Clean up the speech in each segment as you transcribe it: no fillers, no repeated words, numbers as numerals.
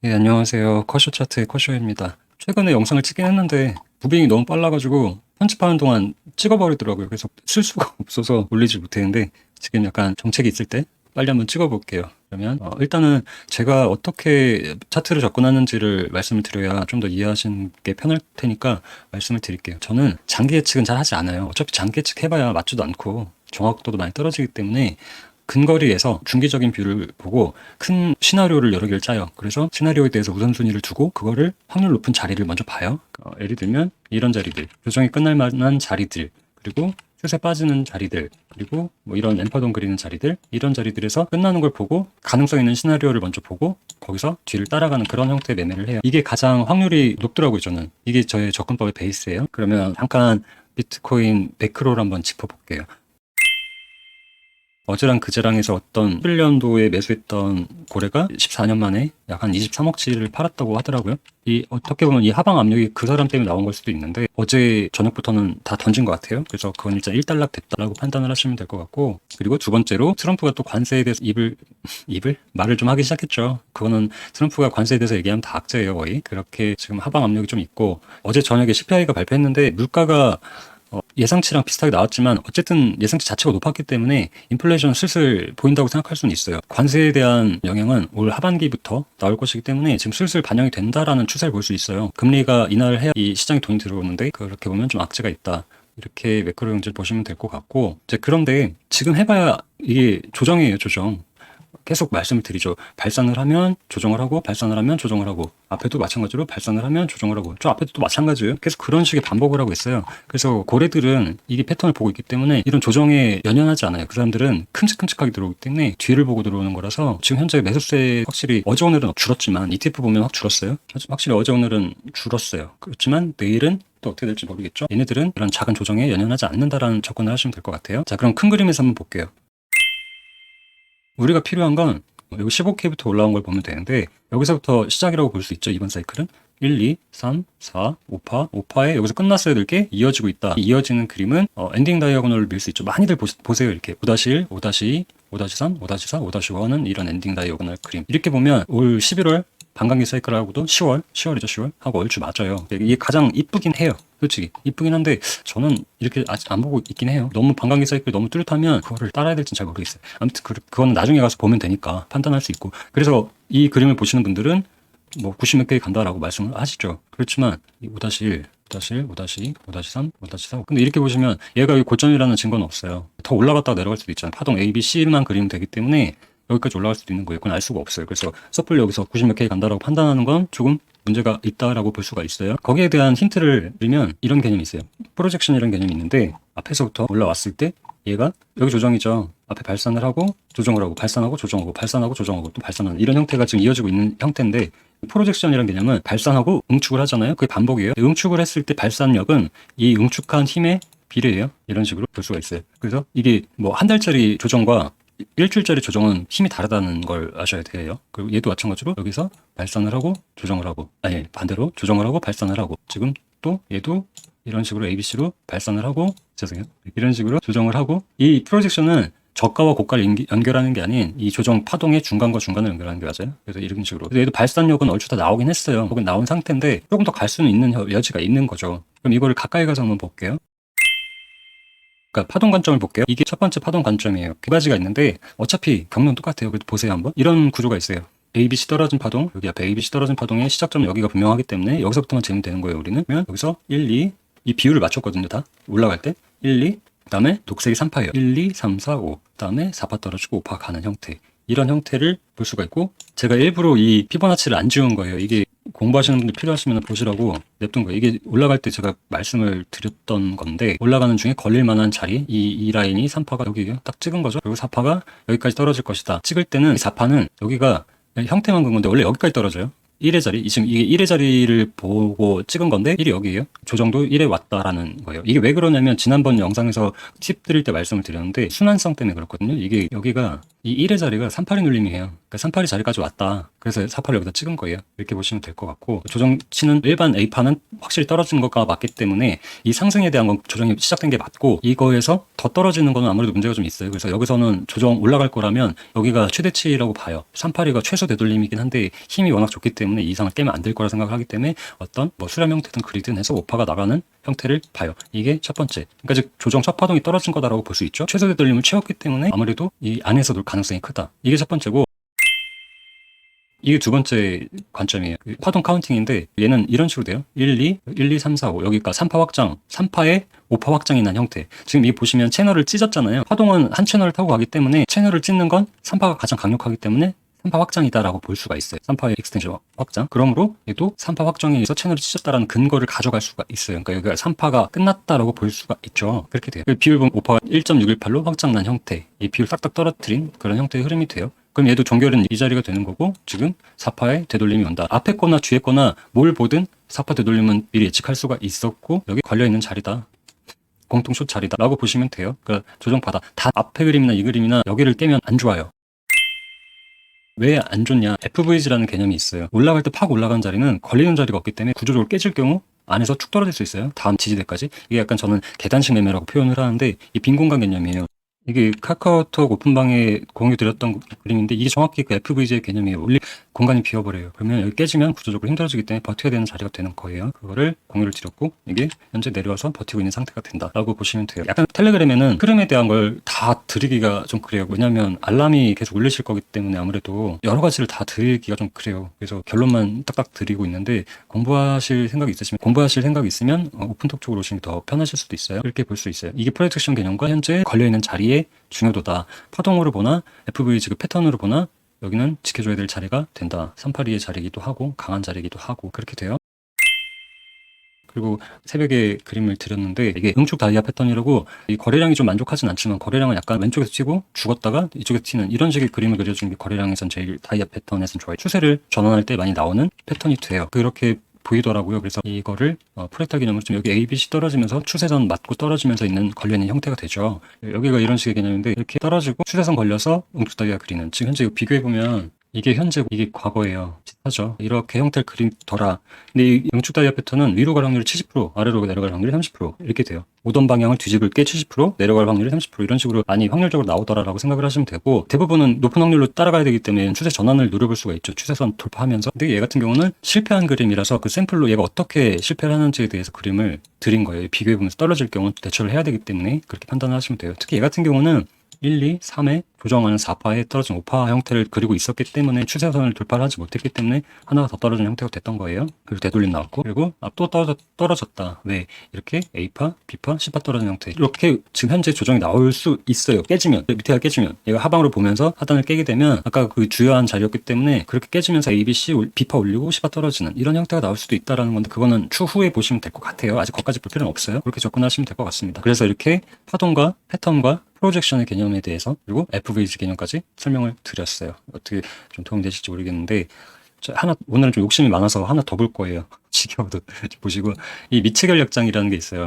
네, 안녕하세요. 커쇼 차트의 커쇼입니다. 최근에 영상을 찍긴 했는데 무빙이 너무 빨라가지고 편집하는 동안 찍어버리더라고요. 그래서 쓸 수가 없어서 올리지 못했는데 지금 약간 정책이 있을 때 빨리 한번 찍어볼게요. 그러면 일단은 제가 어떻게 차트를 접근하는지를 말씀을 드려야 좀 더 이해하시는 게 편할 테니까 말씀을 드릴게요. 저는 장기 예측은 잘 하지 않아요. 어차피 장기 예측 해봐야 맞지도 않고 정확도도 많이 떨어지기 때문에 근거리에서 중기적인 뷰를 보고 큰 시나리오를 여러 개를 짜요. 그래서 시나리오에 대해서 우선순위를 두고 그거를 확률 높은 자리를 먼저 봐요. 예를 들면 이런 자리들, 조정이 끝날 만한 자리들, 그리고 슛에 빠지는 자리들, 그리고 뭐 이런 램파돈 그리는 자리들, 이런 자리들에서 끝나는 걸 보고 가능성 있는 시나리오를 먼저 보고 거기서 뒤를 따라가는 그런 형태의 매매를 해요. 이게 가장 확률이 높더라고요, 저는. 이게 저의 접근법의 베이스예요. 그러면 잠깐 비트코인 매크로를 한번 짚어볼게요. 어제랑 그제랑에서 어떤 11년도에 매수했던 고래가 14년 만에 약 한 23억치를 팔았다고 하더라고요. 이 어떻게 보면 이 하방 압력이 그 사람 때문에 나온 걸 수도 있는데 어제 저녁부터는 다 던진 것 같아요. 그래서 그건 일단 일단락 됐다라고 판단을 하시면 될 것 같고, 그리고 두 번째로 트럼프가 또 관세에 대해서 입을 말을 좀 하기 시작했죠. 그거는 트럼프가 관세에 대해서 얘기하면 다 악재예요, 거의. 그렇게 지금 하방 압력이 좀 있고, 어제 저녁에 CPI가 발표했는데 물가가 예상치랑 비슷하게 나왔지만 어쨌든 예상치 자체가 높았기 때문에 인플레이션 슬슬 보인다고 생각할 수는 있어요. 관세에 대한 영향은 올 하반기부터 나올 것이기 때문에 지금 슬슬 반영이 된다라는 추세를 볼 수 있어요. 금리가 인하를 해야 이 시장에 돈이 들어오는데 그렇게 보면 좀 악재가 있다. 이렇게 매크로 경제를 보시면 될 것 같고, 이제 그런데 지금 해봐야 이게 조정이에요, 조정. 계속 말씀을 드리죠. 발산을 하면 조정을 하고, 발산을 하면 조정을 하고, 앞에도 마찬가지로 발산을 하면 조정을 하고, 저 앞에도 또 마찬가지예요. 계속 그런 식의 반복을 하고 있어요. 그래서 고래들은 이게 패턴을 보고 있기 때문에 이런 조정에 연연하지 않아요. 그 사람들은 큼직큼직하게 들어오기 때문에 뒤를 보고 들어오는 거라서 지금 현재 매수세 확실히 어제 오늘은 줄었지만 ETF 보면 확 줄었어요. 확실히 어제 오늘은 줄었어요. 그렇지만 내일은 또 어떻게 될지 모르겠죠. 얘네들은 이런 작은 조정에 연연하지 않는다라는 접근을 하시면 될 것 같아요. 자, 그럼 큰 그림에서 한번 볼게요. 우리가 필요한 건 여기 15K부터 올라온 걸 보면 되는데 여기서부터 시작이라고 볼 수 있죠. 이번 사이클은 1, 2, 3, 4, 5파, 5파에 여기서 끝났어야 될 게 이어지고 있다. 이어지는 그림은 엔딩 다이아고널을 밀 수 있죠. 많이들 보세요. 이렇게 5-1, 5-2, 5-3, 5-4, 5-5는 이런 엔딩 다이아고널 그림. 이렇게 보면 올 11월 반감기 사이클하고도 10월이죠. 10월 하고 얼추 맞아요. 이게 가장 이쁘긴 해요. 솔직히 이쁘긴 한데 저는 이렇게 아직 안 보고 있긴 해요. 너무 반감기 사이클 너무 뚜렷하면 그거를 따라야 될지는 잘 모르겠어요. 아무튼 그거는 나중에 가서 보면 되니까 판단할 수 있고, 그래서 이 그림을 보시는 분들은 뭐 90몇 개 간다라고 말씀을 하시죠. 그렇지만 이 5-1, 5-1, 5-2, 5-3, 5-4. 근데 이렇게 보시면 얘가 여기 고점이라는 증거는 없어요. 더 올라갔다가 내려갈 수도 있잖아요. 파동 A, B, C만 그리면 되기 때문에 여기까지 올라갈 수도 있는 거예요. 그건 알 수가 없어요. 그래서 서플 여기서 90몇 K 간다라고 판단하는 건 조금 문제가 있다라고 볼 수가 있어요. 거기에 대한 힌트를 드리면 이런 개념이 있어요. 프로젝션이라는 개념이 있는데 앞에서부터 올라왔을 때 얘가 여기 조정이죠. 앞에 발산을 하고 조정을 하고 발산하고 조정하고 발산하고 조정하고 또 발산하는 이런 형태가 지금 이어지고 있는 형태인데, 프로젝션이라는 개념은 발산하고 응축을 하잖아요. 그게 반복이에요. 응축을 했을 때 발산력은 이 응축한 힘에 비례해요. 이런 식으로 볼 수가 있어요. 그래서 이게 뭐 한 달짜리 조정과 일주일짜리 조정은 힘이 다르다는 걸 아셔야 돼요. 그리고 얘도 마찬가지로 여기서 발산을 하고 조정을 하고, 아니 반대로 조정을 하고 발산을 하고, 지금 또 얘도 이런 식으로 ABC로 발산을 하고, 죄송해요, 이런 식으로 조정을 하고, 이 프로젝션은 저가와 고가를 연결하는 게 아닌 이 조정 파동의 중간과 중간을 연결하는 게 맞아요. 그래서 이런 식으로. 그래서 얘도 발산력은 얼추 다 나오긴 했어요. 혹은 나온 상태인데 조금 더 갈 수는 있는 여지가 있는 거죠. 그럼 이거를 가까이 가서 한번 볼게요. 그러니까 파동 관점을 볼게요. 이게 첫 번째 파동 관점이에요. 두 가지가 있는데 어차피 경로는 똑같아요. 그래도 보세요 한번. 이런 구조가 있어요. ABC 떨어진 파동, 여기 앞에 ABC 떨어진 파동의 시작점은 여기가 분명하기 때문에 여기서부터만 재면 되는 거예요. 우리는. 그러면 여기서 1, 2, 이 비율을 맞췄거든요. 다 올라갈 때 1, 2, 그다음에 녹색이 3파예요. 1, 2, 3, 4, 5. 그다음에 4파 떨어지고 5파 가는 형태. 이런 형태를 볼 수가 있고, 제가 일부러 이 피보나치를 안 지운 거예요. 이게 공부하시는 분들 필요하시면 보시라고 냅둔 거예요. 이게 올라갈 때 제가 말씀을 드렸던 건데, 올라가는 중에 걸릴 만한 자리, 이 라인이 3파가 여기에요. 딱 찍은 거죠. 그리고 4파가 여기까지 떨어질 것이다. 찍을 때는 4파는 여기가 형태만 그런 건데 원래 여기까지 떨어져요. 1의 자리, 지금 이게 1의 자리를 보고 찍은 건데 1이 여기에요. 조정도 1에 왔다라는 거예요. 이게 왜 그러냐면 지난번 영상에서 팁 드릴 때 말씀을 드렸는데 순환성 때문에 그렇거든요. 이게 여기가 이 1의 자리가 38의 눌림이에요. 그러니까 38이 자리까지 왔다. 그래서 48을 여기다 찍은 거예요. 이렇게 보시면 될 것 같고, 조정치는 일반 A파는 확실히 떨어지는 것과 맞기 때문에 이 상승에 대한 건 조정이 시작된 게 맞고, 이거에서 더 떨어지는 거는 아무래도 문제가 좀 있어요. 그래서 여기서는 조정 올라갈 거라면 여기가 최대치라고 봐요. 38이가 최소 되돌림이긴 한데 힘이 워낙 좋기 때문에 이 이상을 깨면 안 될 거라 생각을 하기 때문에 어떤 뭐 수렴 형태든 그리든 해서 5파가 나가는 형태를 봐요. 이게 첫 번째. 그러니까 즉 조정 첫 파동이 떨어진 거다라고 볼 수 있죠. 최소 되돌림을 채웠기 때문에 아무래도 이 안에서 놀 가능성이 크다. 이게 첫 번째고, 이게 두 번째 관점이에요. 파동 카운팅인데 얘는 이런 식으로 돼요. 1, 2, 3, 4, 5. 여기가 3파 확장, 3파에 5파 확장이 난 형태. 지금 이 보시면 채널을 찢었잖아요. 파동은 한 채널을 타고 가기 때문에 채널을 찢는 건 3파가 가장 강력하기 때문에 3파 확장이다라고 볼 수가 있어요. 3파의 익스텐션 확장. 그러므로 얘도 3파 확정에 의해서 채널이 찢었다라는 근거를 가져갈 수가 있어요. 그러니까 여기가 3파가 끝났다라고 볼 수가 있죠. 그렇게 돼요. 비율 보면 5파가 1.618로 확장난 형태. 이 비율 싹싹 떨어뜨린 그런 형태의 흐름이 돼요. 그럼 얘도 종결은 이 자리가 되는 거고, 지금 4파의 되돌림이 온다. 앞에 거나 뒤에 거나 뭘 보든 4파 되돌림은 미리 예측할 수가 있었고, 여기 걸려있는 자리다. 공통 숏 자리다 라고 보시면 돼요. 그러니까 조정바다. 다 앞에 그림이나 이 그림이나 여기를 깨면 안 좋아요. 왜 안 좋냐? FVG라는 개념이 있어요. 올라갈 때 팍 올라간 자리는 걸리는 자리가 없기 때문에 구조적으로 깨질 경우 안에서 쭉 떨어질 수 있어요. 다음 지지대까지. 이게 약간 저는 계단식 매매라고 표현을 하는데, 이 빈 공간 개념이에요. 이게 카카오톡 오픈방에 공유 드렸던 그림인데, 이게 정확히 그 FVG의 개념이에요. 공간이 비어버려요. 그러면 여기 깨지면 구조적으로 힘들어지기 때문에 버텨야 되는 자리가 되는 거예요. 그거를 공유를 드렸고, 이게 현재 내려와서 버티고 있는 상태가 된다라고 보시면 돼요. 약간 텔레그램에는 흐름에 대한 걸 다 드리기가 좀 그래요. 왜냐하면 알람이 계속 울리실 거기 때문에 아무래도 여러 가지를 다 드리기가 좀 그래요. 그래서 결론만 딱딱 드리고 있는데, 공부하실 생각이 있으면 오픈톡 쪽으로 오시는 게 더 편하실 수도 있어요. 이렇게 볼 수 있어요. 이게 프로젝션 개념과 현재 걸려있는 자리의 중요도다. 파동으로 보나 FVG 그 패턴으로 보나 여기는 지켜줘야 될 자리가 된다. 382의 자리이기도 하고 강한 자리이기도 하고 그렇게 돼요. 그리고 새벽에 그림을 드렸는데, 이게 응축 다이아 패턴이라고, 이 거래량이 좀 만족하진 않지만 거래량은 약간 왼쪽에서 튀고 죽었다가 이쪽에서 튀는 이런 식의 그림을 그려주는 게 거래량에선 제일 다이아 패턴에선 좋아요. 추세를 전환할 때 많이 나오는 패턴이 돼요. 그렇게 보이더라고요. 그래서 이거를 프랙탈 개념으로 좀 여기 ABC 떨어지면서 추세선 맞고 떨어지면서 있는 걸려있는 형태가 되죠. 여기가 이런 식의 개념인데, 이렇게 떨어지고 추세선 걸려서 응축 다이아 그리는, 지금 현재 이거 비교해보면 이게 현재고 이게 과거예요. 비슷하죠. 이렇게 형태를 그리더라. 근데 이 영축 다이아 패턴은 위로 갈 확률이 70%, 아래로 내려갈 확률이 30% 이렇게 돼요. 오던 방향을 뒤집을 게 70%, 내려갈 확률이 30% 이런 식으로 많이 확률적으로 나오더라라고 생각을 하시면 되고, 대부분은 높은 확률로 따라가야 되기 때문에 추세 전환을 노려볼 수가 있죠. 추세선 돌파하면서. 근데 얘 같은 경우는 실패한 그림이라서 그 샘플로 얘가 어떻게 실패를 하는지에 대해서 그림을 드린 거예요. 비교해보면서 떨어질 경우 대처를 해야 되기 때문에 그렇게 판단을 하시면 돼요. 특히 얘 같은 경우는 1, 2, 3에 조정하는 4파에 떨어진 5파 형태를 그리고 있었기 때문에 추세선을 돌파를 하지 못했기 때문에 하나가 더 떨어진 형태가 됐던 거예요. 그리고 되돌림 나왔고, 그리고 또 떨어졌다. 왜? 이렇게 A파, B파, C파 떨어진 형태. 이렇게 지금 현재 조정이 나올 수 있어요. 깨지면, 밑에가 깨지면. 얘가 하방으로 보면서 하단을 깨게 되면 아까 그 주요한 자리였기 때문에 그렇게 깨지면서 A, B, C, B파 올리고 C파 떨어지는 이런 형태가 나올 수도 있다라는 건데, 그거는 추후에 보시면 될 것 같아요. 아직 거기까지 볼 필요는 없어요. 그렇게 접근하시면 될 것 같습니다. 그래서 이렇게 파동과 패턴과 프로젝션의 개념에 대해서, 그리고 FVG 개념까지 설명을 드렸어요. 어떻게 좀 도움이 되실지 모르겠는데, 오늘은 좀 욕심이 많아서 하나 더 볼 거예요. 지겨워도 보시고, 이 미체결 약장이라는 게 있어요.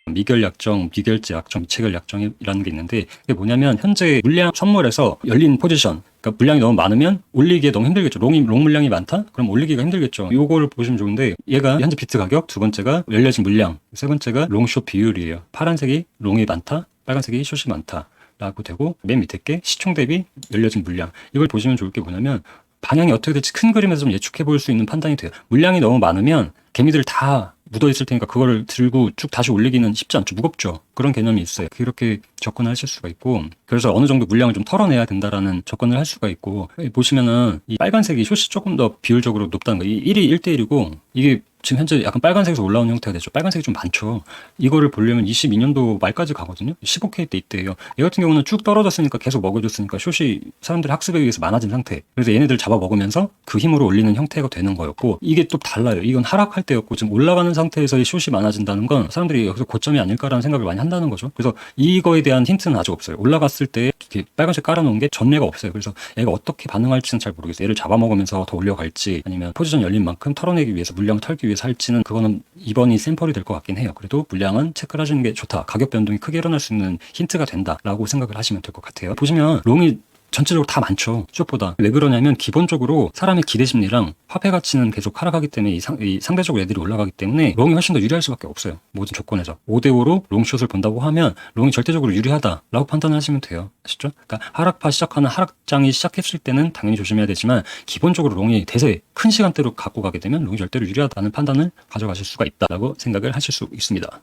미결 약정, 미결제 약정, 미체결 약정이라는 게 있는데, 이게 뭐냐면 현재 물량 선물에서 열린 포지션, 그러니까 물량이 너무 많으면 올리기에 너무 힘들겠죠. 롱 물량이 많다? 그럼 올리기가 힘들겠죠. 요거를 보시면 좋은데, 얘가 현재 비트 가격, 두 번째가 열려진 물량, 세 번째가 롱숏 비율이에요. 파란색이 롱이 많다, 빨간색이 숏이 많다 라고 되고, 맨 밑에 게 시총 대비 열려진 물량. 이걸 보시면 좋을 게 뭐냐면, 방향이 어떻게 될지 큰 그림에서 좀 예측해 볼 수 있는 판단이 돼요. 물량이 너무 많으면 개미들 다 묻어 있을 테니까 그거를 들고 쭉 다시 올리기는 쉽지 않죠. 무겁죠. 그런 개념이 있어요. 그렇게 접근을 하실 수가 있고, 그래서 어느 정도 물량을 좀 털어내야 된다라는 접근을 할 수가 있고, 보시면은 이 빨간색이 숏이 조금 더 비율적으로 높다는 거. 이 1이 1대1이고 이게 지금 현재 약간 빨간색에서 올라오는 형태가 되죠. 빨간색이 좀 많죠. 이거를 보려면 22년도 말까지 가거든요. 15K 때 이때예요. 얘 같은 경우는 쭉 떨어졌으니까 계속 먹어줬으니까 숏이 사람들이 학습에 의해서 많아진 상태. 그래서 얘네들 잡아 먹으면서 그 힘으로 올리는 형태가 되는 거였고, 이게 또 달라요. 이건 하락할 때였고, 지금 올라가는 상태에서 이 숏이 많아진다는 건 사람들이 여기서 고점이 아닐까라는 생각을 많이 한다는 거죠. 그래서 이거에 대한 힌트는 아직 없어요. 올라갔을 때 이렇게 빨간색 깔아놓은 게 전례가 없어요. 그래서 얘가 어떻게 반응할지는 잘 모르겠어요. 얘를 잡아먹으면서 더 올려갈지, 아니면 포지션 열린 만큼 털어내기 위해서, 물량을 털기 위해서 위해서 할지는 그거는 이번이 샘플이 될 것 같긴 해요. 그래도 물량은 체크를 하시는 게 좋다. 가격 변동이 크게 일어날 수 있는 힌트가 된다라고 생각을 하시면 될 것 같아요. 보시면 롱이 전체적으로 다 많죠. 숏보다. 왜 그러냐면 기본적으로 사람의 기대 심리랑 화폐 가치는 계속 하락하기 때문에 이 상대적으로 애들이 올라가기 때문에 롱이 훨씬 더 유리할 수밖에 없어요. 모든 조건에서. 5대5로 롱숏을 본다고 하면 롱이 절대적으로 유리하다라고 판단하시면 돼요. 아시죠? 그러니까 하락파 시작하는 하락장이 시작했을 때는 당연히 조심해야 되지만 기본적으로 롱이 대세 큰 시간대로 갖고 가게 되면 롱이 절대로 유리하다는 판단을 가져가실 수가 있다라고 생각을 하실 수 있습니다.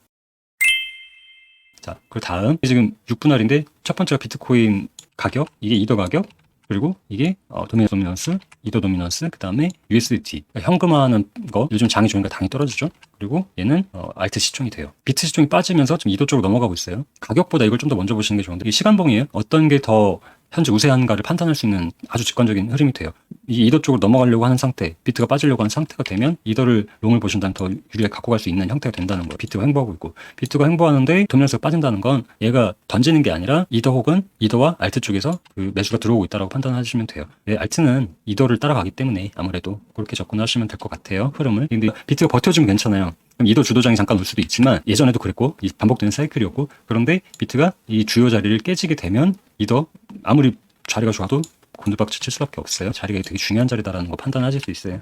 자, 그 다음 지금 6분할인데 첫 번째가 비트코인 가격, 이게 이더 가격, 그리고 이게 도미넌스, 이더 도미넌스, 그 다음에 USDT 그러니까 현금화하는 거 요즘 장이 좋으니까 당연히 떨어지죠. 그리고 얘는 알트 시총이 돼요. 비트 시총이 빠지면서 좀 이더 쪽으로 넘어가고 있어요. 가격보다 이걸 좀 더 먼저 보시는 게 좋은데 이 시간봉이에요. 어떤 게 더 현재 우세한가를 판단할 수 있는 아주 직관적인 흐름이 돼요. 이 이더 쪽으로 넘어가려고 하는 상태, 비트가 빠지려고 하는 상태가 되면 이더를 롱을 보신다면 더 유리하게 갖고 갈 수 있는 형태가 된다는 거예요. 비트가 횡보하고 있고 비트가 횡보하는데 도미넌스가 빠진다는 건 얘가 던지는 게 아니라 이더 혹은 이더와 알트 쪽에서 그 매수가 들어오고 있다고 판단하시면 돼요. 알트는 이더를 따라가기 때문에 아무래도 그렇게 접근하시면 될 것 같아요. 흐름을. 근데 비트가 버텨주면 괜찮아요. 그럼 이더 주도장이 잠깐 올 수도 있지만 예전에도 그랬고 반복되는 사이클이었고 그런데 비트가 이 주요 자리를 깨지게 되면 이더 아무리 자리가 좋아도 곤두박질 칠 수밖에 없어요. 자리가 되게 중요한 자리다라는 거 판단하실 수 있어요.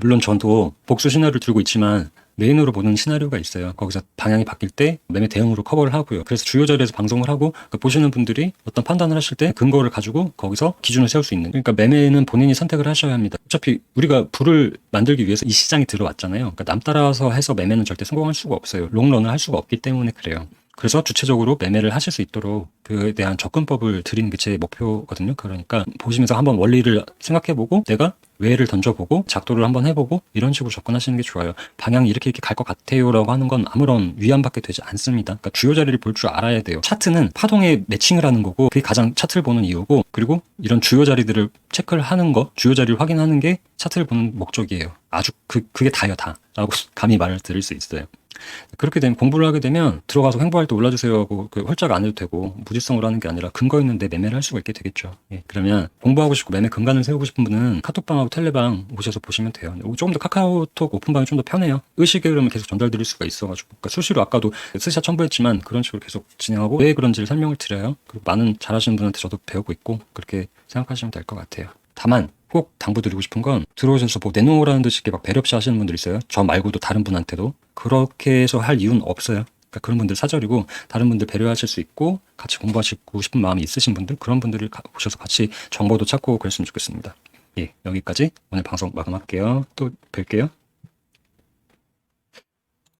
물론 저도 복수 시나리오를 들고 있지만 메인으로 보는 시나리오가 있어요. 거기서 방향이 바뀔 때 매매 대응으로 커버를 하고요. 그래서 주요 자리에서 방송을 하고 보시는 분들이 어떤 판단을 하실 때 근거를 가지고 거기서 기준을 세울 수 있는. 그러니까 매매는 본인이 선택을 하셔야 합니다. 어차피 우리가 부를 만들기 위해서 이 시장이 들어왔잖아요. 그러니까 남 따라서 해서 매매는 절대 성공할 수가 없어요. 롱런을 할 수가 없기 때문에 그래요. 그래서 주체적으로 매매를 하실 수 있도록 그에 대한 접근법을 드리는 게 제 목표거든요. 그러니까 보시면서 한번 원리를 생각해보고 내가 외를 던져보고 작도를 한번 해보고 이런 식으로 접근하시는 게 좋아요. 방향이 이렇게 갈 것 같아요 라고 하는 건 아무런 위안받게 되지 않습니다. 그러니까 주요 자리를 볼 줄 알아야 돼요. 차트는 파동에 매칭을 하는 거고 그게 가장 차트를 보는 이유고 그리고 이런 주요 자리들을 체크를 하는 거 주요 자리를 확인하는 게 차트를 보는 목적이에요. 아주 그게 다요 다 라고 감히 말을 드릴 수 있어요. 그렇게 되면 공부를 하게 되면 들어가서 횡보할 때 올라주세요 하고 홀짝 안 해도 되고 무지성으로 하는 게 아니라 근거 있는데 매매를 할 수가 있게 되겠죠. 그러면 공부하고 싶고 매매 근간을 세우고 싶은 분은 카톡방하고 텔레방 오셔서 보시면 돼요. 조금 더 카카오톡 오픈방이 좀 더 편해요. 의식의 흐름을 계속 전달드릴 수가 있어가지고 그러니까 수시로 아까도 스샷 첨부했지만 그런 식으로 계속 진행하고 왜 그런지를 설명을 드려요. 그리고 많은 잘하시는 분한테 저도 배우고 있고 그렇게 생각하시면 될 것 같아요. 다만 꼭 당부드리고 싶은 건 들어오셔서 뭐 내놓으라는 듯이 이렇게 막 배렵시 하시는 분들 있어요. 저 말고도 다른 분한테도 그렇게 해서 할 이유는 없어요. 그러니까 그런 분들 사절이고 다른 분들 배려하실 수 있고 같이 공부하시고 싶은 마음이 있으신 분들 그런 분들을 오셔서 같이 정보도 찾고 그랬으면 좋겠습니다. 여기까지 오늘 방송 마감할게요. 또 뵐게요.